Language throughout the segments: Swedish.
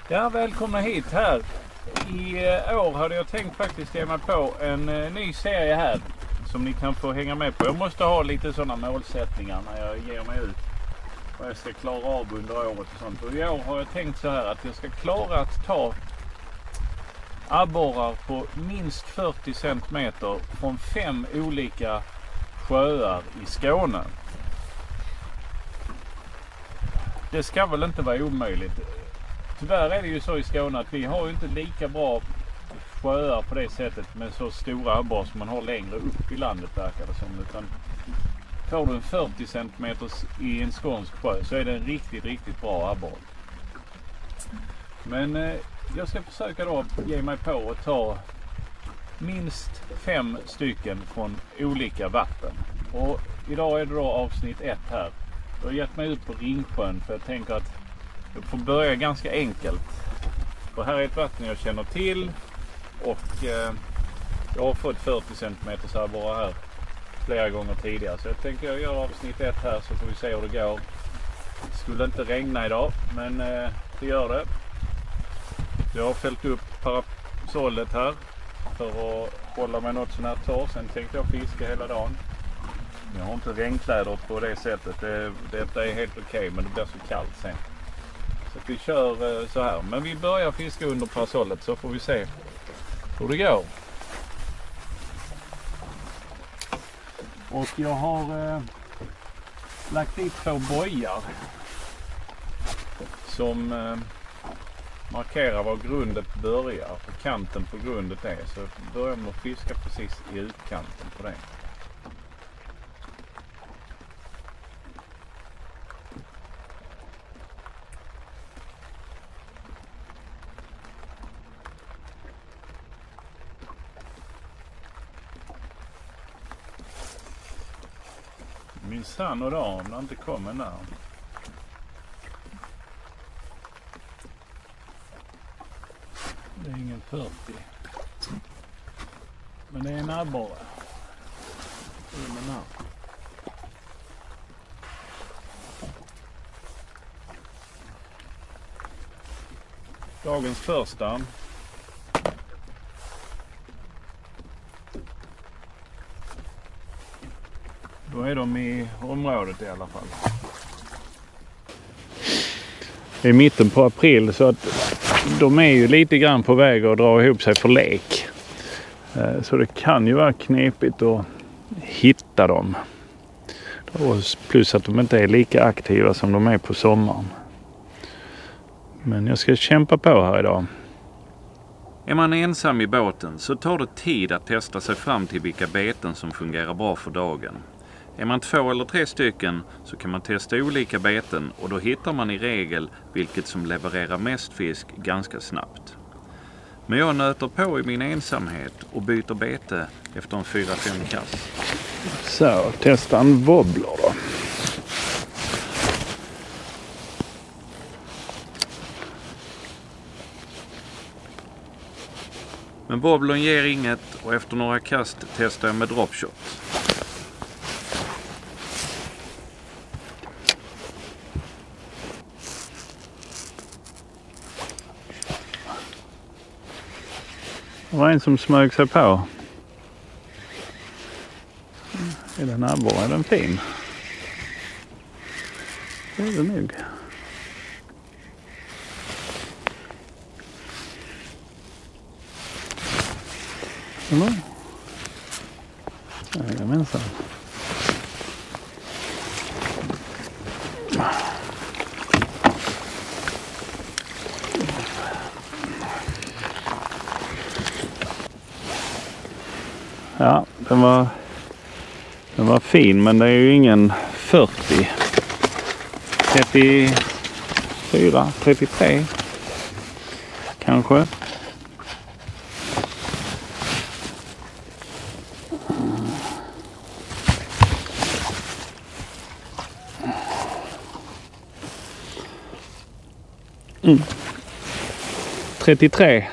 Ja, välkomna hit här. I år hade jag tänkt faktiskt ge mig på en ny serie här som ni kan få hänga med på. Jag måste ha lite sådana målsättningar när jag ger mig ut. Vad jag ska klara av under året och sånt. Och i år har jag tänkt så här att jag ska klara att ta abborrar på minst 40 cm från 5 olika sjöar i Skåne. Det ska väl inte vara omöjligt. Tyvärr är det ju så i Skåne att vi har ju inte lika bra sjöar på det sättet med så stora abborrar som man har längre upp i landet, verkar det som. Utan får du en 40 cm i en skånsk sjö så är det en riktigt bra abborre. Men jag ska försöka då ge mig på att ta minst 5 stycken från olika vatten. Och idag är det då avsnitt 1 här. Jag har gett mig ut på Ringsjön för jag tänker att jag får börja ganska enkelt. För här är ett vatten jag känner till och jag har fått 40 cm abborrar här flera gånger tidigare. Så jag tänker jag gör avsnitt 1 här så får vi se hur det går. Det skulle inte regna idag men det gör det. Jag har fällt upp parasollet här för att hålla mig något sån här torr. Sen tänkte jag fiska hela dagen. Jag har inte regnkläder på det sättet. Detta är helt okej, men det blir så kallt sen. Så vi kör så här. Men vi börjar fiska under parasollet så får vi se hur det går. Och jag har lagt dit 2 bojar som markerar var grundet börjar och kanten på grundet är. Så börjar man att fiska precis i utkanten på det. Minsann och då om det inte kommer när. Det är ingen 40. Men det är en abborre. Dagens första. Då är de i området i alla fall. Det är mitten på april så att de är ju lite grann på väg att dra ihop sig för lek. Så det kan ju vara knepigt att hitta dem. Plus att de inte är lika aktiva som de är på sommaren. Men jag ska kämpa på här idag. Är man ensam i båten så tar det tid att testa sig fram till vilka beten som fungerar bra för dagen. Är man 2 eller 3 stycken så kan man testa olika beten och då hittar man i regel vilket som levererar mest fisk ganska snabbt. Men jag nöter på i min ensamhet och byter bete efter en 4-5 kast. Så, testa en wobbler då. Men wobblern ger inget och efter några kast testar jag med dropshot. Det var en som smög sig på. Är den abborre? Är den fin? Det är det nog. Eller? Jajamensan. Ja, den var fin men det är ju ingen 40. 34, 33 kanske. Mm. 33.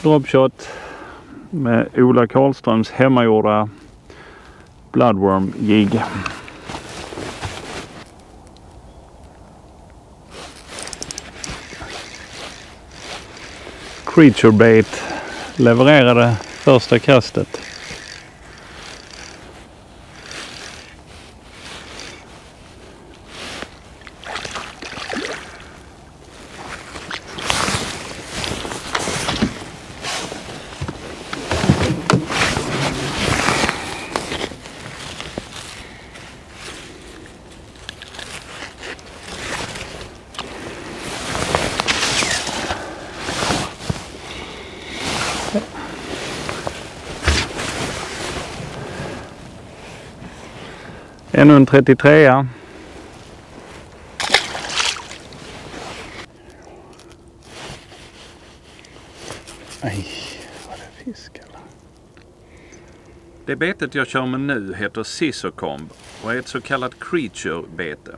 Dropshot med Ola Karlströms hemmagjorda Bloodworm jig. Creature Bait levererade första kastet. Ännu en 33. Aj, vad det fiskar. Det betet jag kör med nu heter Scissorcomb och är ett så kallat creature-bete.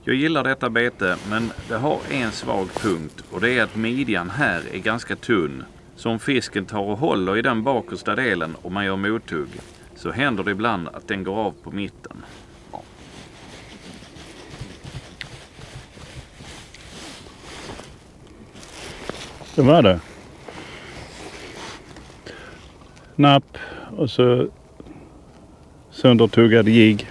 Jag gillar detta bete, men det har en svag punkt och det är att midjan här är ganska tunn. Så om fisken tar och håller i den bakersta delen och man gör mothugg, så händer det ibland att den går av på mitten. Det var det. Napp och så söndertuggad jigg.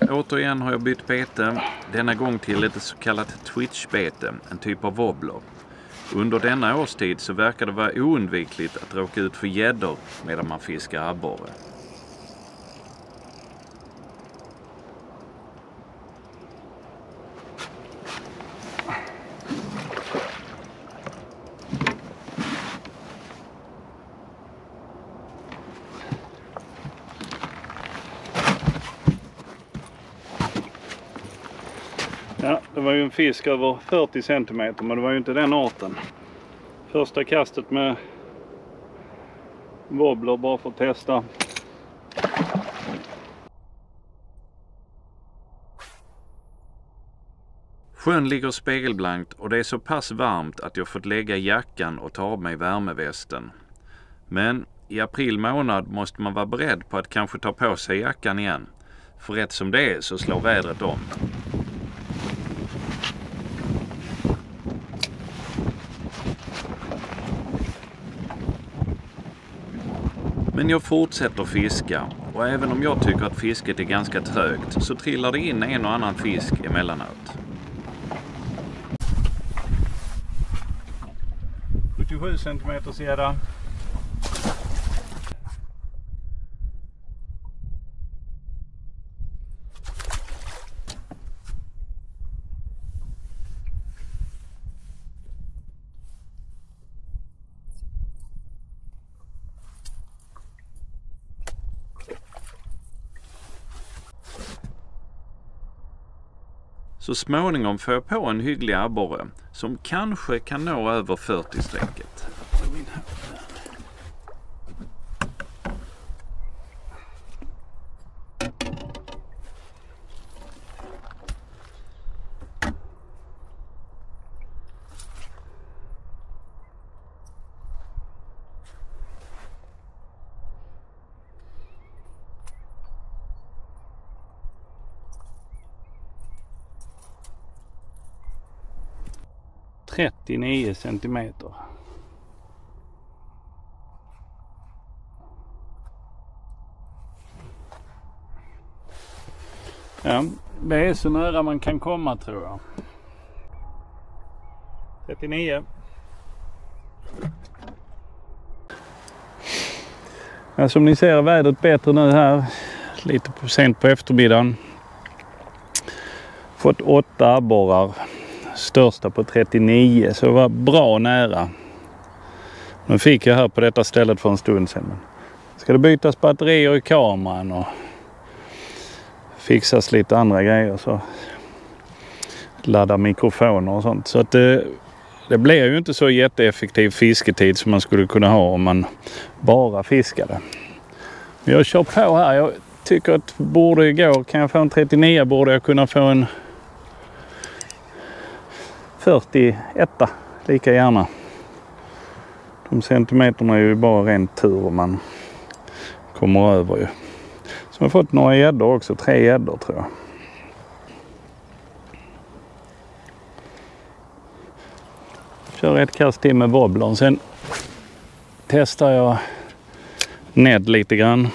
Återigen har jag bytt bete, denna gång till ett så kallat twitch-bete, en typ av wobbler. Under denna årstid så verkar det vara oundvikligt att råka ut för gäddor medan man fiskar abborre. Ja, det var ju en fisk över 40 cm, men det var ju inte den arten. Första kastet med wobbler bara för att testa. Sjön ligger spegelblankt och det är så pass varmt att jag fått lägga jackan och ta av mig värmevästen. Men i april månad måste man vara beredd på att kanske ta på sig jackan igen. För rätt som det är så slår vädret om. Men jag fortsätter fiska och även om jag tycker att fisket är ganska trögt så trillar det in en och annan fisk emellanåt. 77 cm gädda. Så småningom får jag på en hygglig abborre som kanske kan nå över 40-strecket. ...39 centimeter. Ja, det är så nära man kan komma tror jag. 39. Ja, som ni ser är vädret bättre nu här. Lite sent på eftermiddagen. Fått 8 abborrar. Största på 39, så det var bra nära. Nu fick jag här på detta stället för en stund sedan. Ska det bytas batterier i kameran och fixas lite andra grejer, så ladda mikrofoner och sånt. Så att det blir ju inte så jätteeffektiv fisketid som man skulle kunna ha om man bara fiskade. Men jag kör på här. Jag tycker att borde gå, kan jag få en 39 borde jag kunna få en 41 lika gärna. De centimeterna är ju bara rent tur om man kommer över ju. Så jag har fått några gäddor också, 3 gäddor tror jag. Kör ett kast till med wobblern. Sen testar jag ned lite grann.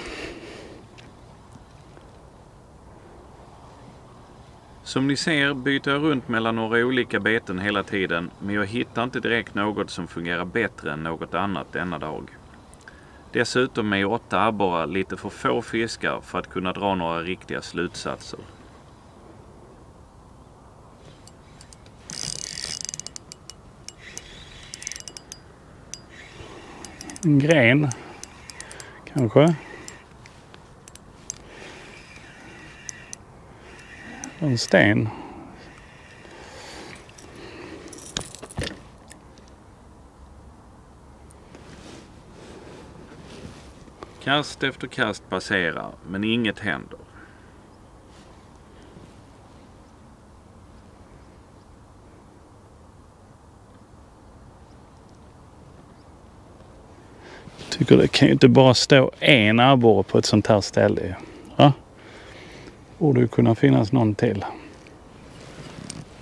Som ni ser byter jag runt mellan några olika beten hela tiden, men jag hittar inte direkt något som fungerar bättre än något annat denna dag. Dessutom är 8 abborrar lite för få fiskar för att kunna dra några riktiga slutsatser. En gren, kanske. En sten. Kast efter kast passerar, men inget händer. Tycker det kan ju inte bara stå en abborre på ett sånt här ställe. Ja? Borde ju kunna finnas någon till.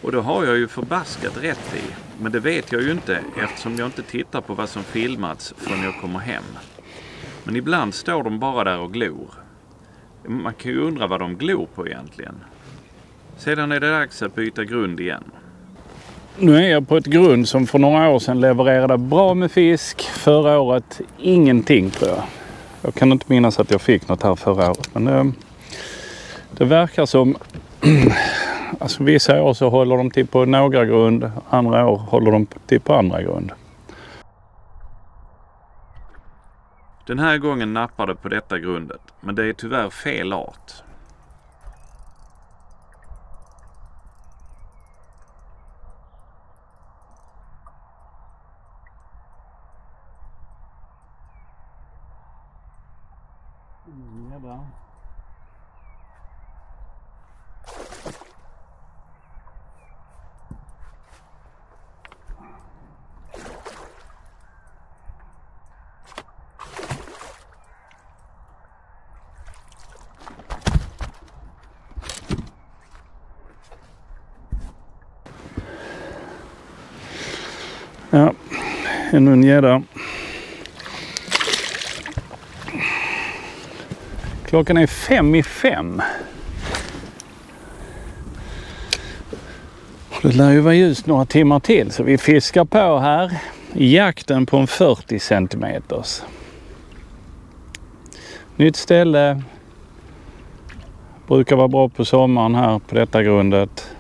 Och då har jag ju förbaskat rätt i. Men det vet jag ju inte eftersom jag inte tittar på vad som filmats förrän jag kommer hem. Men ibland står de bara där och glor. Man kan ju undra vad de glor på egentligen. Sedan är det dags att byta grund igen. Nu är jag på ett grund som för några år sedan levererade bra med fisk. Förra året ingenting tror jag. Jag kan inte minnas att jag fick något här förra året. Men det verkar som... Alltså vissa år så håller de till på några grund. Andra år håller de till på andra grund. Den här gången nappade på detta grundet. Men det är tyvärr fel art. Jävlar. Ja, ännu en gädda. Klockan är 5:05. Det lär ju vara ljust några timmar till så vi fiskar på här i jakten på en 40 centimeters. Nytt ställe. Brukar vara bra på sommaren här på detta grundet.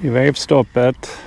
I vevstoppet.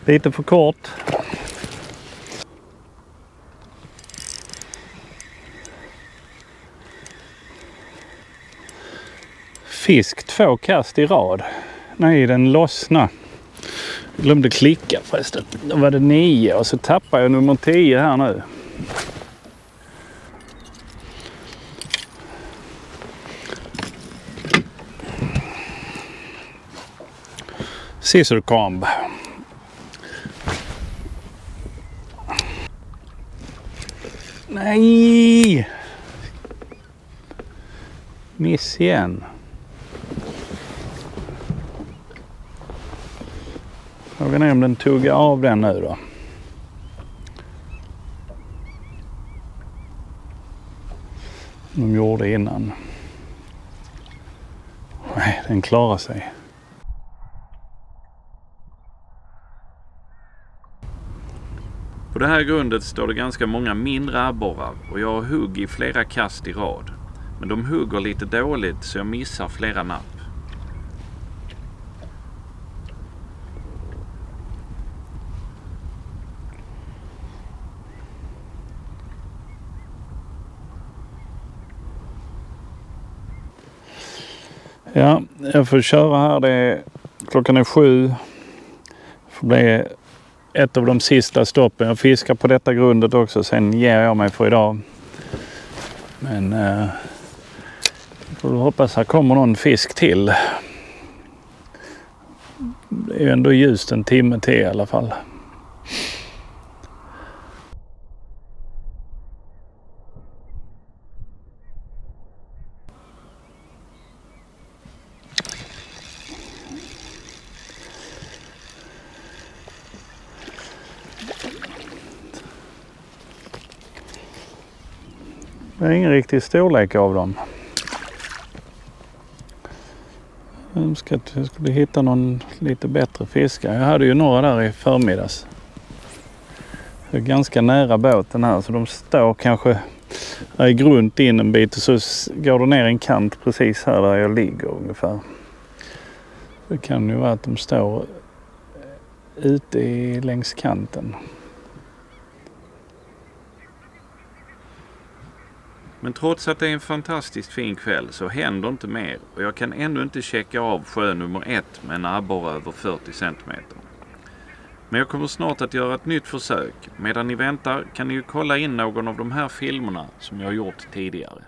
Lite för kort. Fisk 2 kast i rad. Nej, den lossna. Jag glömde klicka förresten. Då var det 9 och så tappar jag nummer 10 här nu. Scissor comb. Nej! Miss igen. Frågan är om den tuggar av den nu då. De gjorde innan. Nej, den klarar sig. På det här grundet står det ganska många mindre abborrar och jag har hugg i flera kast i rad. Men de hugger lite dåligt så jag missar flera napp. Ja, jag får köra här. Klockan är 7. Det får bli ett av de sista stoppen. Jag fiskar på detta grundet också. Sen ger jag mig för idag. Men får hoppas här kommer någon fisk till. Det är ju ändå ljust en timme till i alla fall. Det är ingen riktig storlek av dem. Jag skulle hitta någon lite bättre fiskare. Jag hade ju några där i förmiddags. Jag är ganska nära båten här så de står kanske i grunt in en bit och så går det ner en kant precis här där jag ligger ungefär. Det kan ju vara att de står ute längs kanten. Men trots att det är en fantastiskt fin kväll så händer inte mer och jag kan ännu inte checka av sjö nummer 1 med en abborre över 40 cm. Men jag kommer snart att göra ett nytt försök. Medan ni väntar kan ni ju kolla in någon av de här filmerna som jag har gjort tidigare.